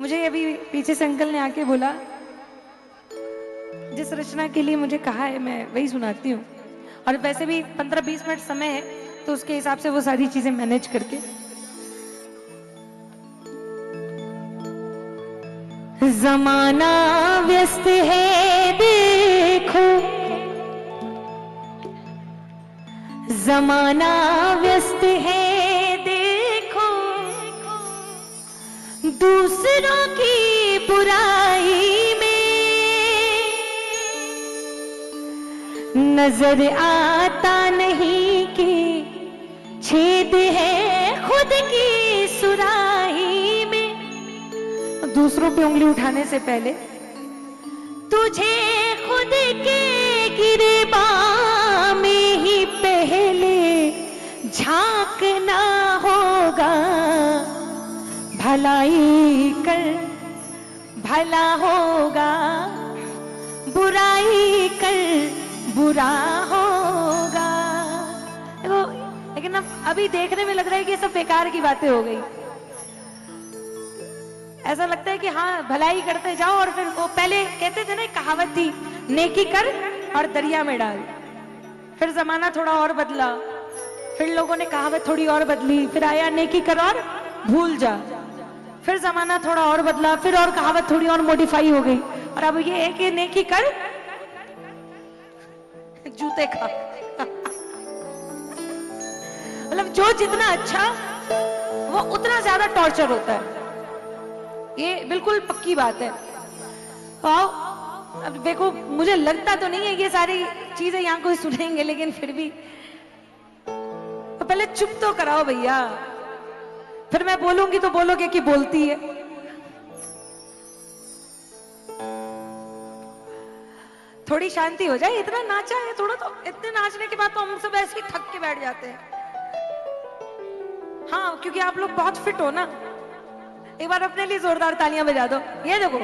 मुझे अभी पीछे से अंकल ने आके बोला, जिस रचना के लिए मुझे कहा है मैं वही सुनाती हूँ, और वैसे भी 15-20 मिनट समय है तो उसके हिसाब से वो सारी चीजें मैनेज करके। जमाना व्यस्त है देखो, जमाना व्यस्त है देखो, दूसरों की बुराई में नजर आता नहीं कि छेद है खुद की सुराही में। दूसरों पे उंगली उठाने से पहले तुझे खुद के गिरेबान में ही पहले झांकना होगा। भलाई कर भला होगा, बुराई कर बुरा होगा। देखो, लेकिन अब अभी देखने में लग रहा है कि ये सब बेकार की बातें हो गई। ऐसा लगता है कि हाँ भलाई करते जाओ, और फिर वो पहले कहते थे ना, एक कहावत थी, नेकी कर और दरिया में डाल। फिर जमाना थोड़ा और बदला, फिर लोगों ने कहावत थोड़ी और बदली, फिर आया नेकी कर और भूल जा। फिर जमाना थोड़ा और बदला, फिर और कहावत थोड़ी और मॉडिफाई हो गई, और अब ये है कि नेकी कर जूते खा। मतलब जो जितना अच्छा वो उतना ज्यादा टॉर्चर होता है, ये बिल्कुल पक्की बात है। अब देखो, मुझे लगता तो नहीं है ये सारी चीजें यहाँ कोई सुनेंगे, लेकिन फिर भी तो पहले चुप तो कराओ भैया, फिर मैं बोलूंगी तो बोलोगे कि बोलती है। थोड़ी शांति हो जाए, इतना नाचा है थोड़ा, तो इतने नाचने के बाद तो हम सब ऐसे ही थक के बैठ जाते हैं। हाँ, क्योंकि आप लोग बहुत फिट हो ना। एक बार अपने लिए जोरदार तालियां बजा दो। ये देखो,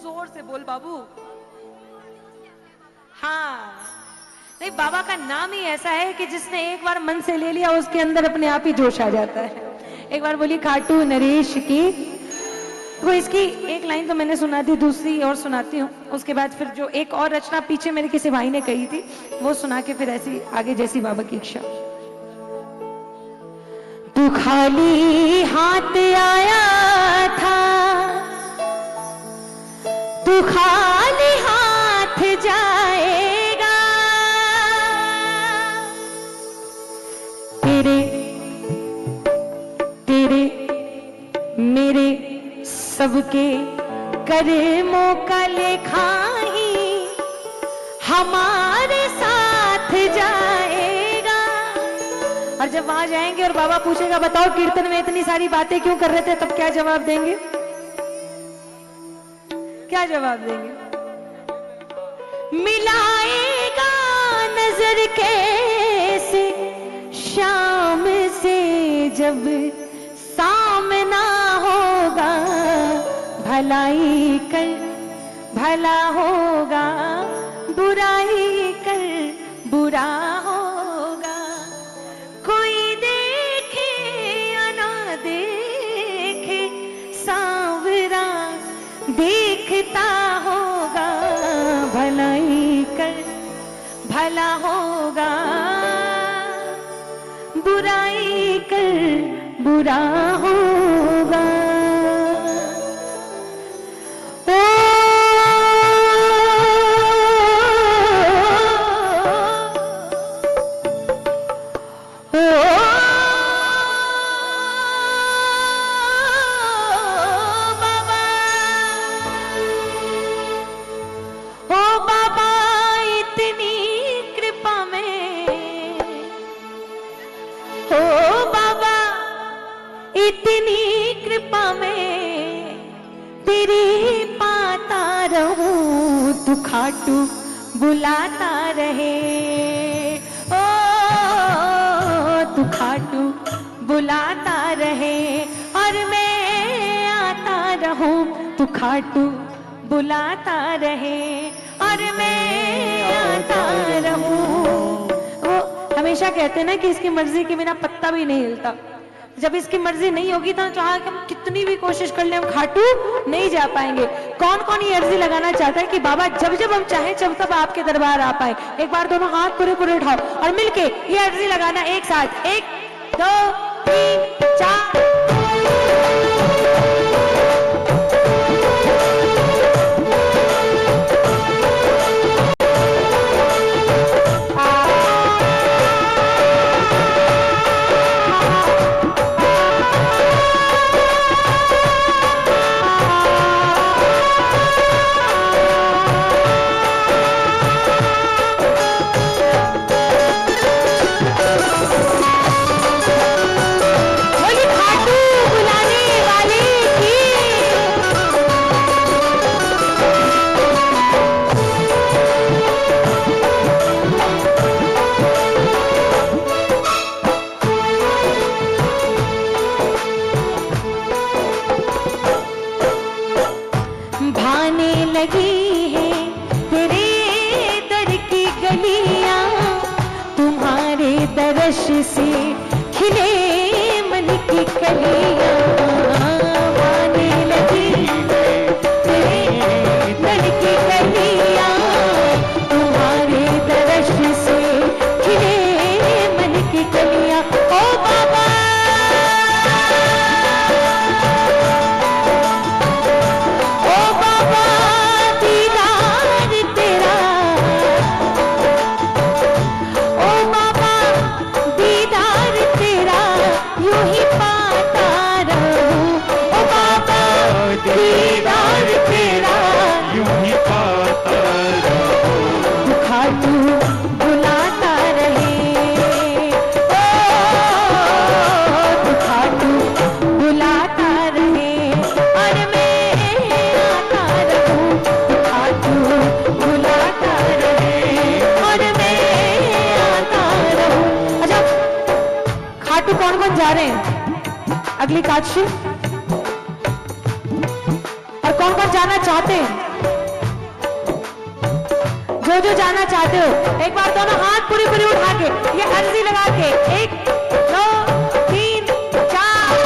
जोर से बोल बाबू। हाँ, नहीं, बाबा का नाम ही ऐसा है कि जिसने एक बार मन से ले लिया उसके अंदर अपने आप ही जोश आ जाता है। एक बार बोली खाटू नरेश की, वो इसकी एक लाइन तो मैंने सुना दी, दूसरी और सुनाती हूँ। उसके बाद फिर जो एक और रचना पीछे मेरे किसी भाई ने कही थी वो सुना के फिर ऐसी आगे जैसी बाबा की इच्छा। तू खाली हाथ आया था, तू खाली हाथ जाएगा, तेरे तेरे मेरे सबके कर्मों का लेखा ही हमारे साथ जाएगा। और जब वहां जाएंगे और बाबा पूछेगा, बताओ कीर्तन में इतनी सारी बातें क्यों कर रहे थे, तब क्या जवाब देंगे? क्या जवाब देंगे? मिलाएगा नजर कैसे शाम से जब सामना होगा, भलाई कर भला होगा, बुराई कर बुरा होगा। कोई देखे या ना देखे, सांवरा देखता होगा, भलाई कर भला होगा, बुराई कर बुरा होगा। इतनी कृपा में तेरी पाता रहूं, तू खाटू बुलाता रहे। ओ तू खाटू बुलाता रहे, और मैं आता रहूं, तू खाटू बुलाता रहे, और मैं आता रहूं। हमेशा कहते हैं ना कि इसकी मर्जी के बिना पत्ता भी नहीं हिलता। जब इसकी मर्जी नहीं होगी तो चाहे कि हम कितनी भी कोशिश कर ले, हम खाटू नहीं जा पाएंगे। कौन कौन ये अर्जी लगाना चाहता है कि बाबा जब जब हम चाहें जब तब आपके दरबार आ पाए? एक बार दोनों हाथ पूरे पूरे उठाओ और मिलके ये अर्जी लगाना एक साथ। 1 2 3 4। से खिले मन की कलियां आने लगी, मन की कलियां तुम्हारे दर्श से खिले मन की कलियां। ओ बाबा ओ बाबा दीदार तेरा, ओ बाबा दीदार तेरा यूं ही पाता रहूं। ओ बाबा दीदार तेरा यूं ही पाता रहूं। खाटू बुलाता रहे, ओ खाटू बुलाता रहे और मैं आता रहूं। खाटू बुलाता रहे और मैं आता रहूं। अच्छा, खाटू कौन कौन जा रहे हैं अगली काशी और कौन कौन जाना चाहते हैं? जो जो जाना चाहते हो एक बार दोनों हाथ पूरी पूरी उठा के ये अर्जी लगा के 1 2 3 4।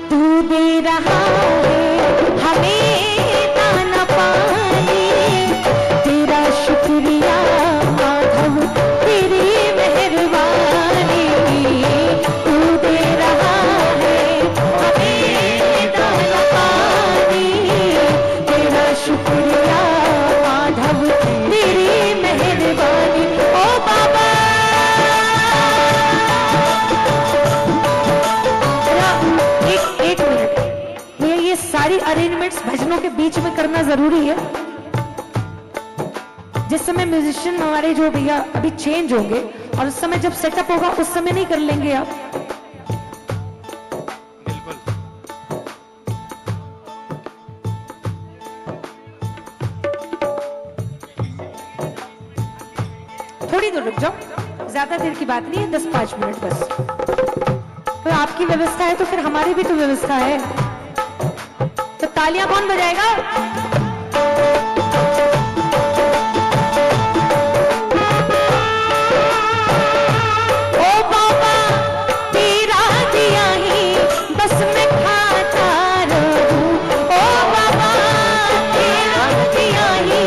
तू दे रहा है हमें दाना पानी, तेरा शुक्रिया माधव तेरी मेहरबानी। तू दे रहा है हमें दाना पानी, तेरा शुक्रिया माधव तेरी मेहरबानी। ओ बाबा एक मिनट, ये सारी अरेंजमेंट्स भजनों के बीच में करना जरूरी है। जिस समय म्यूजिशियन हमारे जो भैया अभी चेंज होंगे और उस समय जब सेटअप होगा उस समय नहीं कर लेंगे आप? बिल्कुल। थोड़ी देर रुक जाओ, ज्यादा देर की बात नहीं है, 10-5 मिनट बस। तो आपकी व्यवस्था है तो फिर हमारी भी तो व्यवस्था है। तो तालियां कौन बजाएगा? ओ बाबा तेरा दिया ही बस मैं खाता रहूं। ओ बाबा तेरा दिया ही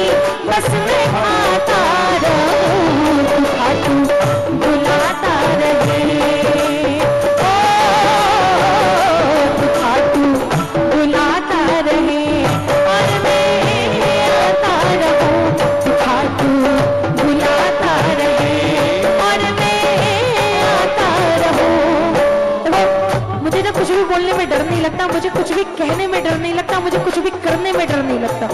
बस मैं खाता रहूं। तू खाटू बुलाता रहे, ओ तू खाटू बुलाता रहे और मैं आता रहूं। बोलने में डर नहीं लगता, मुझे कुछ भी कहने में डर नहीं लगता, मुझे कुछ भी करने में डर नहीं लगता।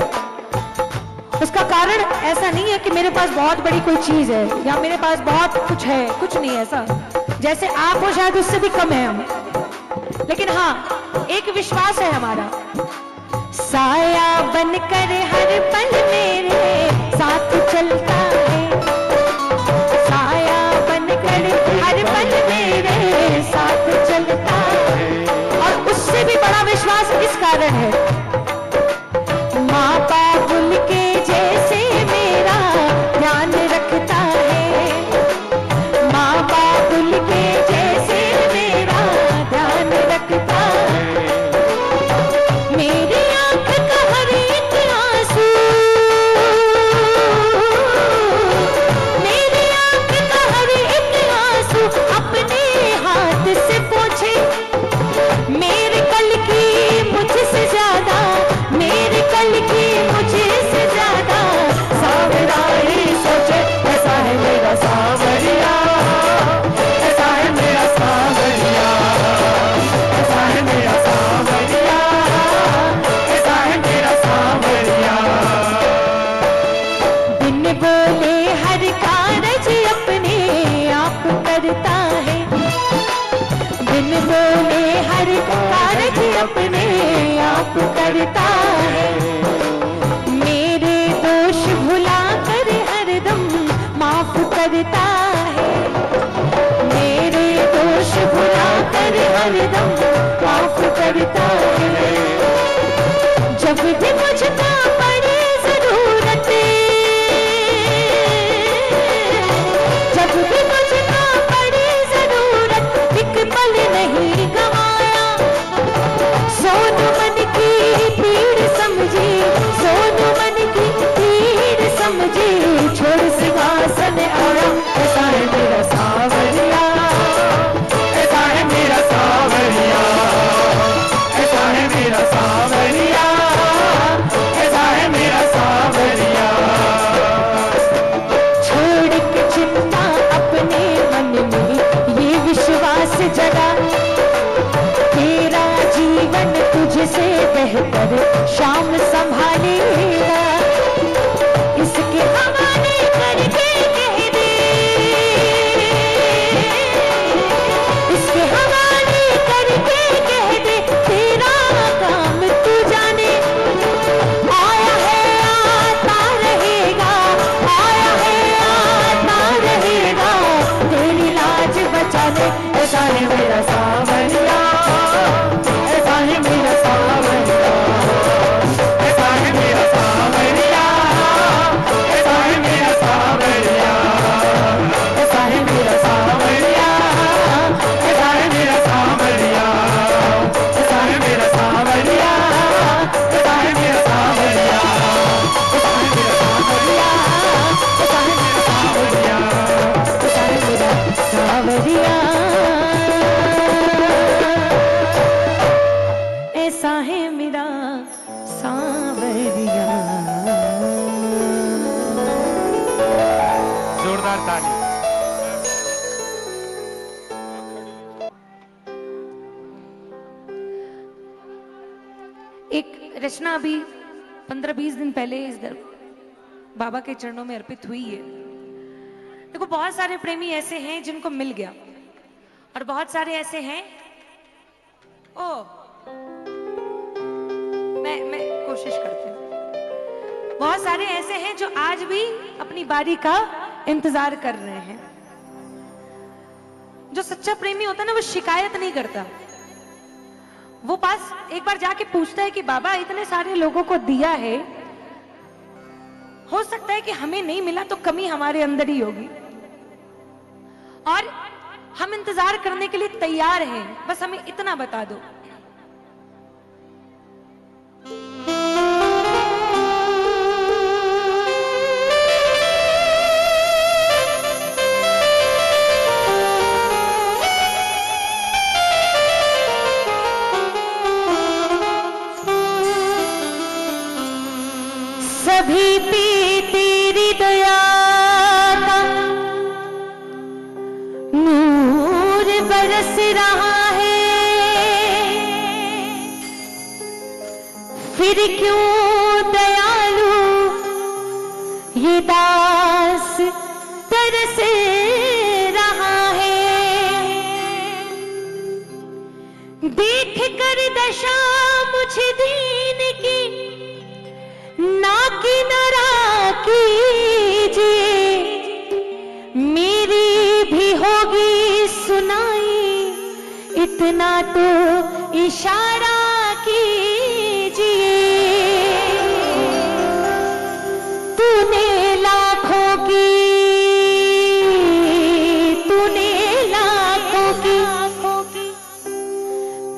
उसका कारण ऐसा नहीं है कि मेरे पास बहुत बड़ी कोई चीज है या मेरे पास बहुत कुछ है, कुछ नहीं ऐसा। जैसे आप हो शायद उससे भी कम है हम, लेकिन हाँ एक विश्वास है हमारा। साया बनकर हर पल मेरे साथ चलता है, साया बनकर हर पल मेरे साथ चलता है। और उससे भी बड़ा विश्वास इस कारण है, माँ बाबुल के जैसे मेरा ध्यान रखता है, माँ बाबुल के जैसे मेरा ध्यान रखता है। मेरी आंख का हर एक आंसू, मेरी आंख का हर एक आंसू अपने हाथ से पोंछे। मेरे कल की मुझसे ज्यादा, मेरे कल की मुझसे ज्यादा सावरा ही सोचे। ऐसा है मेरा सावरिया, ऐसा है मेरा सावरिया, ऐसा है मेरा सावरिया, ऐसा है मेरा सावरिया। बिन बोले हर कारज अपने आप करता है, बिन बोले हर कारज अपने आप करता है। मेरे दोष भुला कर हरदम माफ करता है, मेरे दोष भुला कर हरदम माफ करता है। जब भी मुझको पड़े जरूरत, जब भी मुझको पड़े जरूरत, एक पल नहीं गवाया। सोनू मन की पीड़ समझी, सोनू मन की पीड़ समझी, छोड़ सिंहासन आया। ऐसा है मेरा सावरिया, ऐसा है मेरा सावरिया, ऐसा है मेरा सावरिया, ऐसा है मेरा सावरिया। छोड़ के चिंता अपने मन में ये विश्वास जगा, तेरा जीवन तुझसे बेहतर शाम संभालेगा। इसके हवाले करके कह दे, इसके हवाले करके कह दे, तेरा काम तू जाने। आया है आता रहेगा, आया है आता रहेगा, तेरी लाज बचाने। ऐसा है मेरा सावरिया, ऐसा है मेरा सावरिया, ऐसा है मेरा सावरिया, ऐसा है मेरा सावरिया, ऐसा है मेरा सावरिया, ऐसा है मेरा सावरिया, ऐसा है मेरा सावरिया, ऐसा है मेरा सावरिया, ऐसा है मेरा सावरिया, ऐसा है मेरा सावरिया, ऐसा है मेरा सावरिया, ऐसा है मेरा सावरिया। जोरदार ताली। एक रचना अभी 15-20 दिन पहले इस बाबा के चरणों में अर्पित हुई है। देखो बहुत सारे प्रेमी ऐसे हैं जिनको मिल गया, और बहुत सारे ऐसे हैं, ओ मैं कोशिश करती हूँ, बहुत सारे ऐसे हैं जो आज भी अपनी बारी का इंतजार कर रहे हैं। जो सच्चा प्रेमी होता है ना, वो शिकायत नहीं करता, वो पास एक बार जाके पूछता है कि बाबा इतने सारे लोगों को दिया है, हो सकता है कि हमें नहीं मिला तो कमी हमारे अंदर ही होगी, और हम इंतजार करने के लिए तैयार हैं, बस हमें इतना बता दो। सभी पे तेरी दया का नूर बरस रहा है, फिर क्यों दयालु ये दास तरस रहा है। देख कर दशा मुझे दीन की ना किनारा कीजिए, मेरी भी होगी सुनाई इतना तो इशारा कीजिए। तूने लाखों की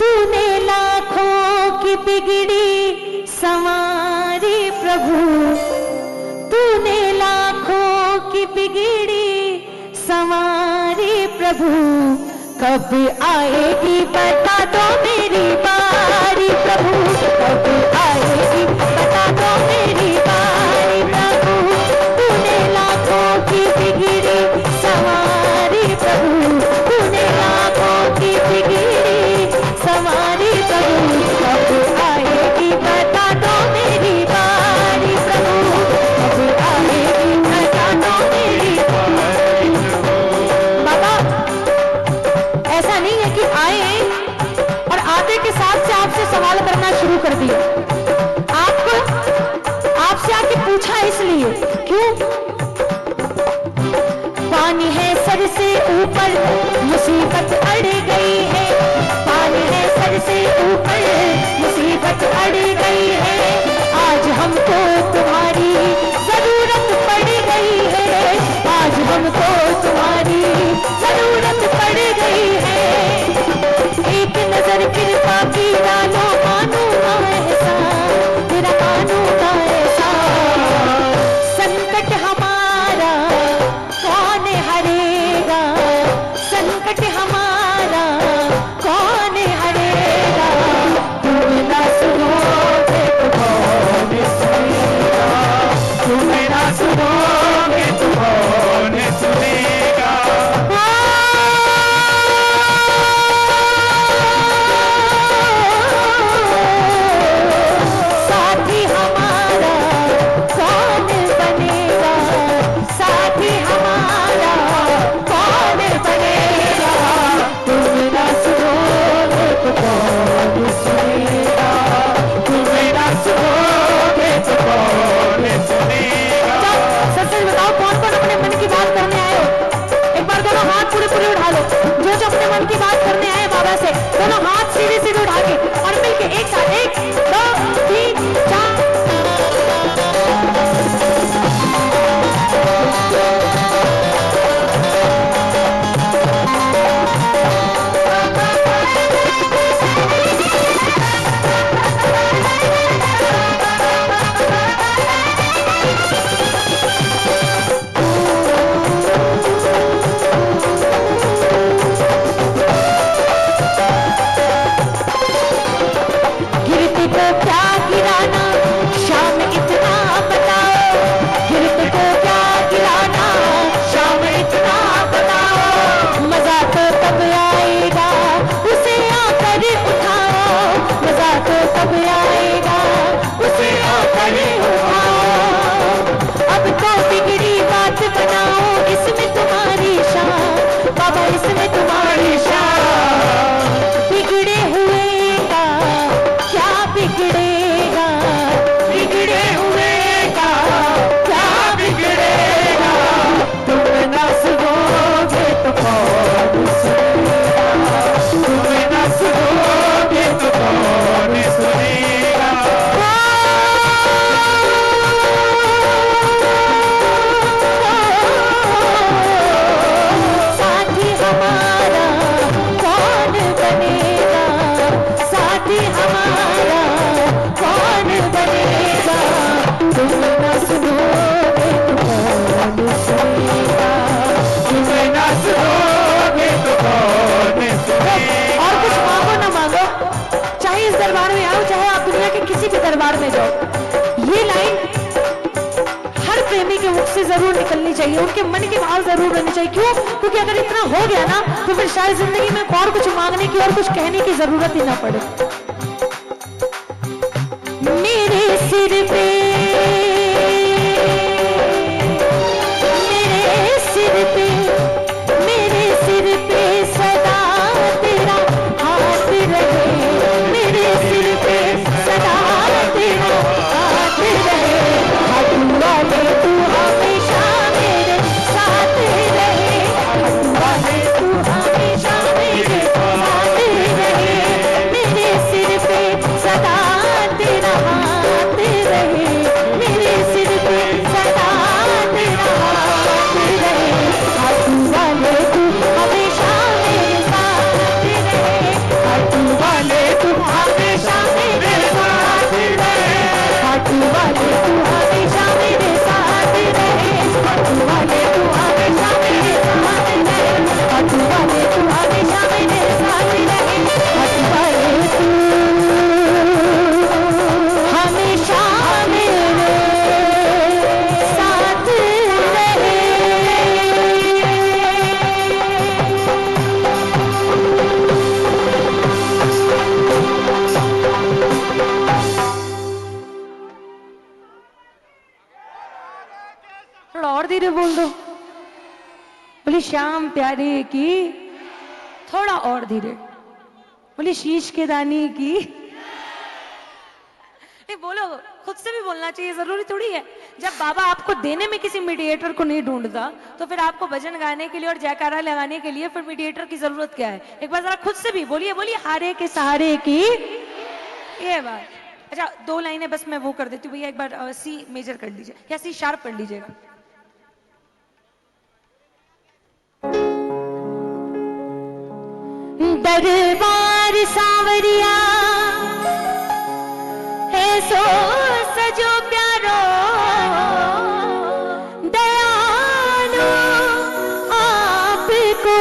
तूने लाखों की बिगड़ी संवारी प्रभु, तूने लाखों की बिगड़ी संवारी प्रभु। कब आएगी बता दो मेरी बारी प्रभु, कब आएगी बता दो मेरी बारी प्रभु। तूने लाखों की बिगड़ी संवारी प्रभु, तूने लाखों की बिगड़ी संवारी प्रभु। कब आएगी बता दो मेरी बारी प्रभु, कब आएगी बता दो मेरी बारी। बाबा ऐसा नहीं है कि आए और आते के साथ से आपसे सवाल करना शुरू कर दिया। आपसे आके पूछा इसलिए क्यों? पानी है सर से ऊपर मुसीबत अड़ गई है, पानी है सर से ऊपर मुसीबत अड़ गई है। आज हमको तुम्हारी जरूरत पड़ गई है, आज हमको तुम्हारी जरूरत पड़ गई है। एक नजर कृपा की डालो मानूंगा एहसान, तेरा मानूंगा एहसान। संकट हमारा कौन हरेगा, संकट हमारा कौन हरेगा। तुम ना सुनोगे तो कौन सुनेगा, तुम ना सुनोगे तो कौन सुनेगा। साथी हमारा कौन बनेगा, साथी हमारा कौन बनेगा। तुम ना सुनोगे तो कौन सुनेगा, तुम ना सुनोगे तो कौन सुनेगा। सच सच बताओ कौन कौन अपने मन की बात करने आए हो? एक बार दोनों हाथ पूरे पूरे उठा लो। जो जो अपने मन की बात करने आए बाबा से, दोनों हाथ सीधे सीधे उठा के और मिलके एक साथ 1 2 3 4। गिरते को क्या गिराना शाम इतना बताओ, गिरते को क्या गिराना शाम इतना बताओ। मजा तो तब आएगा उसे आकर उठाओ, मजा तो तब आएगा उसे आकर उठाओ। अब तो बिगड़ी बात बनाओ, इसमें तुम्हारी शान बाबा, इसमें तुम्हारी शान। बिगड़े हुए का क्या बिगड़ेगा, बिगड़े हुए का क्या बिगड़ेगा। तुम ना सुनोगे तो कौन सुनेगा, तुम ना सुनोगे तो कौन सुनेगा। साथी हमारा कौन बनेगा, साथी हमारा कौन बनेगा। तुम ना सुनोगे तो कौन सुनेगा, तुम ना सुनोगे तो कौन सुनेगा। और कुछ मांगो ना मांगो, चाहे इस दरबार में आओ चाहे आप दुनिया के किसी भी दरबार में जाओ, ये लाइन हर प्रेमी के मुख से जरूर निकलनी चाहिए, उनके मन की भाव जरूर रहनी चाहिए। क्यों? क्योंकि अगर इतना हो गया ना तो फिर शायद जिंदगी में और कुछ मांगने की और कुछ कहने की जरूरत ही ना पड़े। मेरे सिर पे, मेरे सिर पे, मेरे सिर पे सदा तेरा हाथ रहे, मेरे सिर पे सदा तेरा हाथ रहे। खाटू वाले तू हमेशा मेरे साथ रहे, खाटू वाले तू हमेशा मेरे साथ रहे, मेरे सिर पे सदा तेरा हाथ रहे, मेरे सिर पे सदा तेरा हाथ रहे। खाटू वाले तू हमेशा मेरे साथ रहे, खाटू वाले तू हमेशा मेरे साथ रहे, खाटू वाले तू हमेशा मेरे साथ रहे, खाटू वाले तू हमेशा मेरे साथ रहे, खाटू वाले तू हमेशा मेरे साथ रहे, खाटू वाले तू हमेशा मेरे साथ रहे। थोड़ा और धीरे बोल दो। बोली श्याम प्यारे की, थोड़ा और धीरे। बोली शीश के दानी की। नहीं बोलो, खुद से भी बोलना चाहिए, जरूरी थोड़ी है। जब बाबा आपको देने में किसी मीडिएटर को नहीं ढूंढता तो फिर आपको भजन गाने के लिए और जयकारा लगाने के लिए फिर मीडिएटर की जरूरत क्या है? एक बार जरा खुद से भी बोलिए, बोलिए हारे के सहारे की, ये बात। अच्छा 2 लाइनें बस मैं वो कर देती हूँ भैया, एक बार सी मेजर कर लीजिए या सी शार्प कर लीजिएगा। दरबार सांवरिया है सो सजो प्यारो, दयालु आपको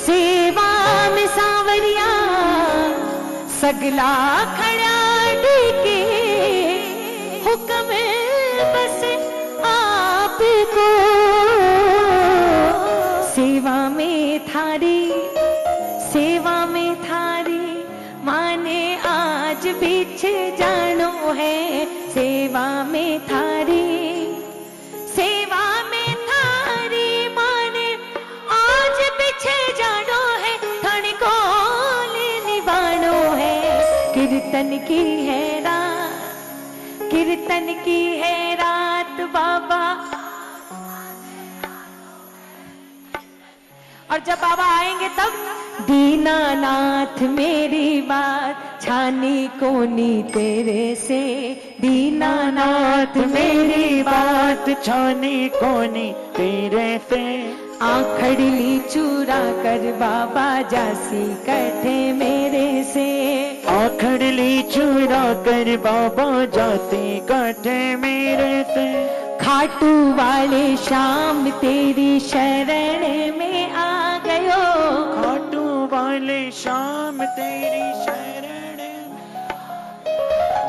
सेवा में सांवरिया, सगला खड़ा टिके हुक्म बस आपको, सेवा में थारी, सेवा में थारी माने आज पीछे जानो है, सेवा में थारी, सेवा में थारी माने आज पीछे जानो है, थन को निभानो है। कीर्तन की है रात, कीर्तन की है रात बाबा, और जब बाबा आएंगे तब दीनानाथ मेरी बात छानी कोनी तेरे से, दीनानाथ मेरी बात छानी कोनी तेरे से, आखड़ली चूरा कर बाबा जासी कटे मेरे से, आखड़ली चूरा कर बाबा जाती काटे मेरे से। खाटू वाले शाम तेरी शरण में आ गयो, खाटू वाले शाम तेरी शरण,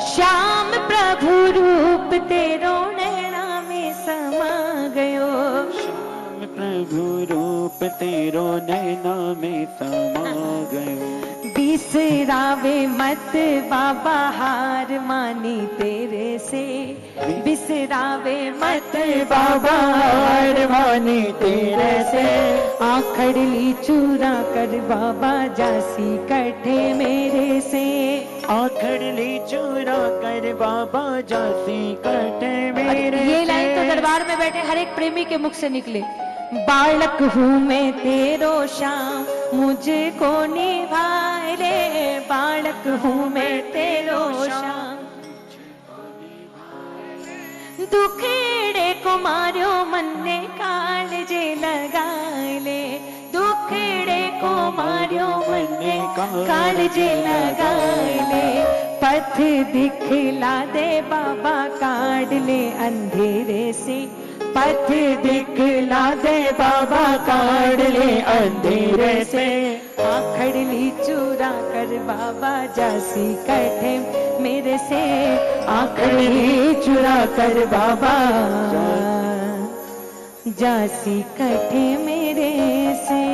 श्याम प्रभु रूप तेरो नैना में समा गयो, श्याम प्रभु रूप तेरो नैना में समा गयो। बिसरावे मत बाबा हार मानी तेरे से, बिसरावे मत बाबा हार मानी तेरे से, आखड़ली चूरा कर बाबा जासी कटे मेरे से, आखड़ली चूरा कर बाबा जासी कटे मेरे से। ये लाइन तो दरबार में बैठे हर एक प्रेमी के मुख से निकले। बालक हूँ मैं तेरो श्याम मुझको निभाए रे, बालक हूँ मैं तेरो श्याम, दुखेड़े को मार्यो मन ने काल जे लगाए ले, दुखेड़े को मार्यो मन ने काल जे लगाए ले, पथ दिखला दे बाबा काट ले अंधेरे से, पथ दिखला दे बाबा काट ले अंधेरे से, आखड़ली चूरा कर बाबा जासी कटे मेरे से, आखड़ली चूरा कर बाबा जासी कटे मेरे से।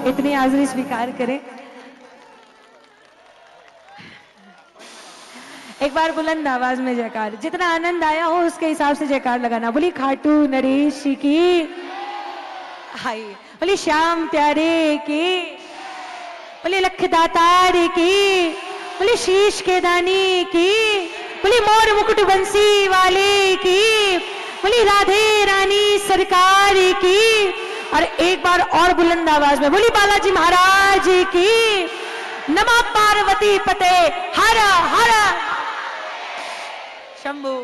इतनी हाजिरी स्वीकार करें। एक बार बुलंद आवाज में जयकार, जितना आनंद आया हो उसके हिसाब से जयकार लगाना। बोली खाटू नरेश की, हाय बोली श्याम प्यारे की, बोली लख दातार की, बोली शीश के दानी की, बोली मोर मुकुट बंसी वाले की, बोली राधे रानी सरकार की। और एक बार और बुलंद आवाज में बोली बालाजी महाराज की। नमः पार्वती पते हर हर शंभू।